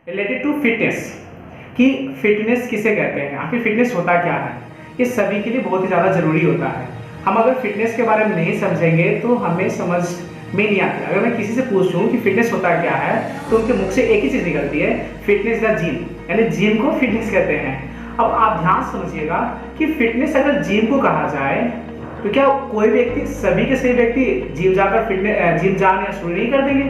Related to fitness कि fitness किसे कहते हैं, आखिर फिटनेस होता क्या है। ये सभी के लिए बहुत ही ज़्यादा ज़रूरी होता है। हम अगर फिटनेस के बारे में नहीं समझेंगे तो हमें समझ में नहीं आती। अगर मैं किसी से पूछूं कि फिटनेस होता क्या है तो उनके मुख से एक ही चीज़ निकलती है, फिटनेस द जिम, यानी जिम को फिटनेस कहते हैं। अब आप ध्यान समझिएगा कि फिटनेस अगर जिम को कहा जाए तो क्या कोई व्यक्ति, सभी के सभी व्यक्ति जिम जाकर जिम जाना शुरू नहीं कर देंगे?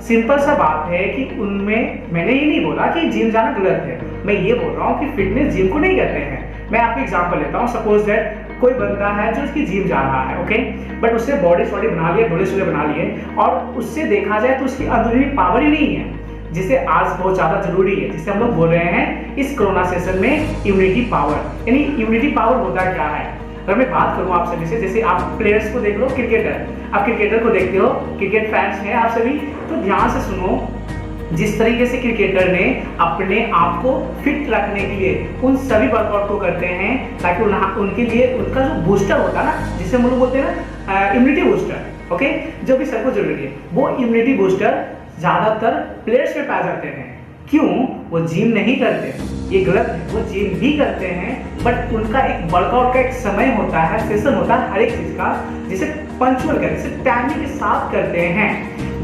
सिंपल सा बात है कि उनमें, मैंने ये नहीं बोला कि जिम जाना गलत है, मैं ये बोल रहा हूँ कि फिटनेस जिम को नहीं कहते हैं। मैं आपको एग्जांपल लेता हूँ। सपोज दैट कोई बंदा है जो उसकी जिम जा रहा है, ओके, बट उससे बॉडी शॉडी बना लिया, डोले शोले बना लिए, और उससे देखा जाए तो उसकी अंदरूनी पावर ही नहीं है, जिसे आज बहुत ज्यादा जरूरी है, जिसे हम लोग बोल रहे हैं इस कोरोना सेशन में इम्यूनिटी पावर। यानी इम्यूनिटी पावर होता क्या है? अगर मैं बात करूं आप सभी से, जैसे आप प्लेयर्स को देख लो, क्रिकेटर, आप क्रिकेटर को देखते हो, क्रिकेट फैंस हैं आप सभी, तो ध्यान से सुनो। जिस तरीके से क्रिकेटर ने अपने आप को फिट रखने के लिए उन सभी वर्कआउट को करते हैं ताकि उनके लिए उनका जो बूस्टर होता है ना, जिसे हम लोग बोलते हैं ना इम्यूनिटी बूस्टर, ओके, जो भी सबको जरूरी है, वो इम्यूनिटी बूस्टर ज्यादातर प्लेयर्स में पाए जाते हैं। क्यों? वो जिम नहीं करते, ये गलत है, वो जिम भी करते हैं, बट उनका एक वर्कआउट का एक समय होता है, सेशन होता है हर एक चीज का, जिसे पंचुअल करते हैं, जिसे टाइमिंग के साथ करते हैं,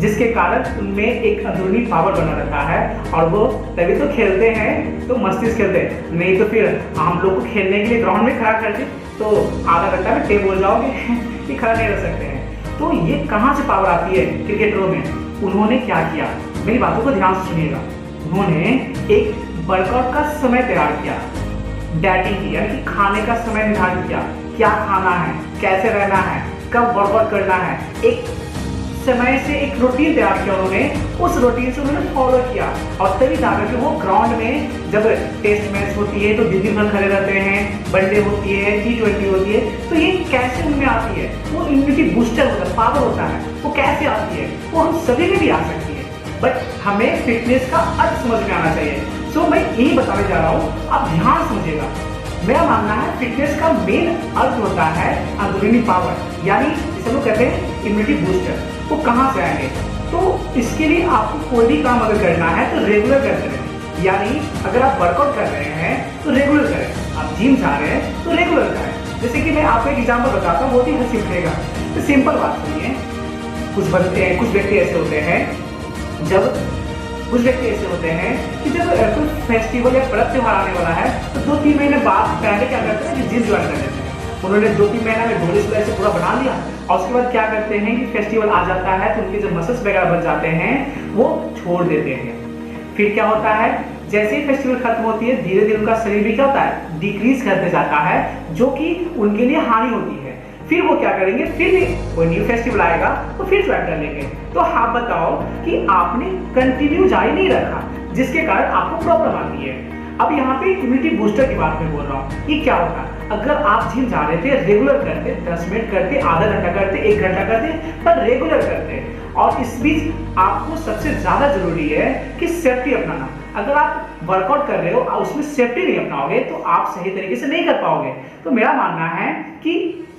जिसके कारण उनमें एक अंदरूनी पावर बना रहता है। और वो तभी तो खेलते हैं, तो मस्ती से खेलते हैं, नहीं तो फिर हम लोग को खेलने के लिए ग्राउंड में खड़ा कर दे तो आधा घंटा में टेप हो जाओगे कि खड़ा नहीं रह सकते हैं। तो ये कहाँ से पावर आती है क्रिकेटरों में? उन्होंने क्या किया, मेरी बातों को ध्यान से सुनिएगा। उन्होंने एक वर्कआउट का समय तैयार किया, डाइटिंग की, यानी कि खाने का समय निर्धारित किया, क्या खाना है, कैसे रहना है, कब वर्कआउट करना है, एक समय से एक रूटीन तैयार किया उन्होंने, उस रूटीन से उन्होंने फॉलो किया, और तभी जाकर के वो ग्राउंड में जब टेस्ट मैच होती है तो दिन भर खड़े रहते हैं, वनडे होती है, T20 होती है, तो ये कैसे उनमें आती है? वो इम्यूनिटी बूस्टर होता है, पावर होता है, वो कैसे आती है? वो हम सभी में भी आ सकती है, बट हमें फिटनेस का अर्थ समझ में आना चाहिए। सो मैं यही बताने जा रहा हूँ, आप ध्यान समझिएगा। मेरा मानना है फिटनेस का मेन अर्थ होता है अंदरूनी पावर, यानी जिसे लोग कहते हैं इम्यूनिटी बूस्टर। वो कहाँ से आएंगे? तो इसके लिए आपको कोई भी काम अगर करना है तो रेगुलर करते रहें, यानी अगर आप वर्कआउट कर रहे हैं तो रेगुलर करें, आप जिम जा रहे हैं तो रेगुलर करें। जैसे कि मैं आपको एक एग्जाम्पल बताता हूँ, बहुत ही हंसी उठेगा। तो सिंपल बात सुनिए, कुछ व्यक्ति ऐसे होते हैं कि जब कोई फेस्टिवल या पर्व त्योहार आने वाला है तो 2-3 महीने बाद पहले क्या करते हैं कि जिम ज्वाइन कर लेते हैं। उन्होंने 2-3 महीना में बॉडी से पूरा बना लिया, और उसके बाद क्या करते हैं कि फेस्टिवल आ जाता है तो उनके जो मसल्स वगैरह बन जाते हैं वो छोड़ देते हैं। फिर क्या होता है, जैसे ही फेस्टिवल खत्म होती है धीरे धीरे उनका शरीर भी क्या होता है, डिक्रीज करते जाता है, जो कि उनके लिए हानि होती है। फिर वो क्या करेंगे, फिर भी कोई न्यू फेस्टिवल आएगा तो फिर ज्वाइन कर लेंगे। तो आप बताओ कि आपने कंटिन्यू जारी नहीं रखा, जिसके कारण आपको प्रॉब्लम आती है। अब यहाँ पे इम्यूनिटी बूस्टर की बात मैं बोल रहा हूँ। ये क्या होता है, अगर आप जिम जा रहे थे, रेगुलर करते, 10 मिनट करते, आधा घंटा करते, 1 घंटा करते, पर रेगुलर करते, और इस बीच आपको सबसे ज्यादा जरूरी है कि सेफ्टी अपनाना। अगर आप वर्कआउट कर रहे हो और उसमें सेफ्टी नहीं अपनाओगे तो आप सही तरीके से नहीं कर पाओगे। तो मेरा मानना है कि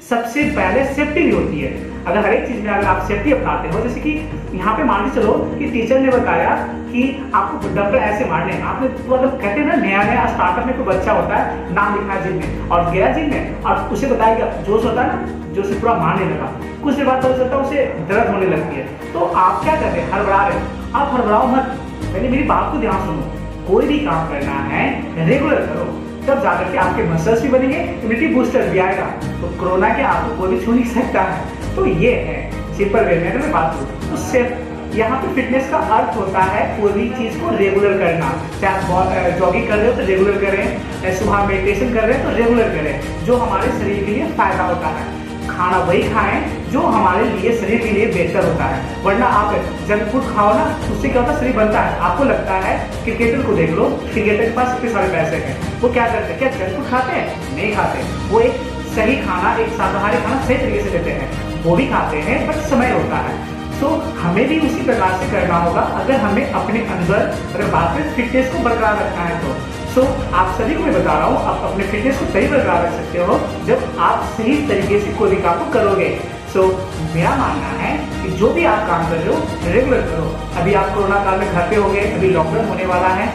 सबसे पहले सेफ्टी भी होती है। अगर हर एक चीज में अगर आप सेफ्टी अपनाते हो, जैसे कि यहाँ पे मान के चलो कि टीचर ने बताया कि आपको डंबल ऐसे मारने हैं, आपने मतलब कहते हैं ना, नया स्टार्टअप में कोई बच्चा होता है, नाम लिखा है जिम में और गया जिम में, और उसे बताया जोश होता है ना, जो से पूरा मारने लगा, कुछ देर बाद पता चलता है उसे दर्द होने लगती है। तो आप क्या कर रहे हैं, हड़बड़ा रहे हो। आप हड़बड़ाओ मत, पहले मेरी बात को ध्यान सुनो। कोई भी काम करना है रेगुलर करो, तब जाकर के आपके मसल्स भी बनेंगे, इम्यूनिटी बूस्टर भी आएगा, तो कोरोना के आपको कोई भी छू नहीं सकता है। तो ये है सिंपल वे में अगर मैं बात करूँ तो सिर्फ यहाँ पे फिटनेस का अर्थ होता है कोई भी चीज को रेगुलर करना। चाहे आप जॉगिंग कर रहे हो तो रेगुलर करें, सुबह मेडिटेशन कर रहे हैं तो रेगुलर करें, जो हमारे शरीर के लिए फायदा होता है। खाना वही खाएं जो हमारे लिए, शरीर के लिए बेहतर होता है, वरना आप जंक फूड खाओ ना, उससे क्या होता है, शरीर बनता है। आपको लगता है, क्रिकेटर को देख लो, क्रिकेटर के पास इतने सारे पैसे हैं, वो क्या करते हैं, क्या जंक फूड खाते हैं? नहीं खाते। वो एक सही खाना, एक शाकाहारी खाना सही तरीके से लेते हैं, वो भी खाते हैं, बट समय होता है। तो हमें भी उसी प्रकार से करना होगा अगर हमें अपने अंदर, अगर बात में फिटनेस को बरकरार रखना है तो आप सभी को मैं बता रहा हूँ, आप अपने फिटनेस को सही बरकरार रख सकते हो जब आप सही तरीके से कोई भी काम को करोगे। सो मेरा मानना है कि जो भी आप काम कर रहे हो रेगुलर करो। अभी आप कोरोना काल में घर पे होंगे, अभी लॉकडाउन होने वाला है,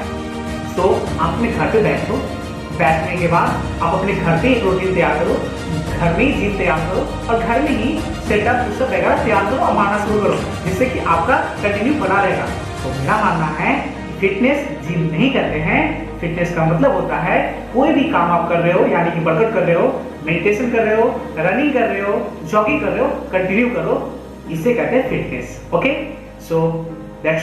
तो आप अपने घर पे बैठो। बैठने के बाद आप अपने घर पे एक रूटीन तैयार करो, घर में ही जिम तैयार करो और घर में ही सेटअप पुशअप वगैरह तैयार करो और मारना शुरू करो, जिससे कि आपका कंटिन्यू बना रहेगा। तो मेरा मानना है फिटनेस जिम नहीं करते हैं। फिटनेस का मतलब होता है कोई भी काम आप कर रहे हो, यानी कि वर्कआउट कर रहे हो, मेडिटेशन कर रहे हो, रनिंग कर रहे हो, जॉगिंग कर रहे हो, कंटिन्यू करो, इसे कहते हैं फिटनेस। Okay, so that's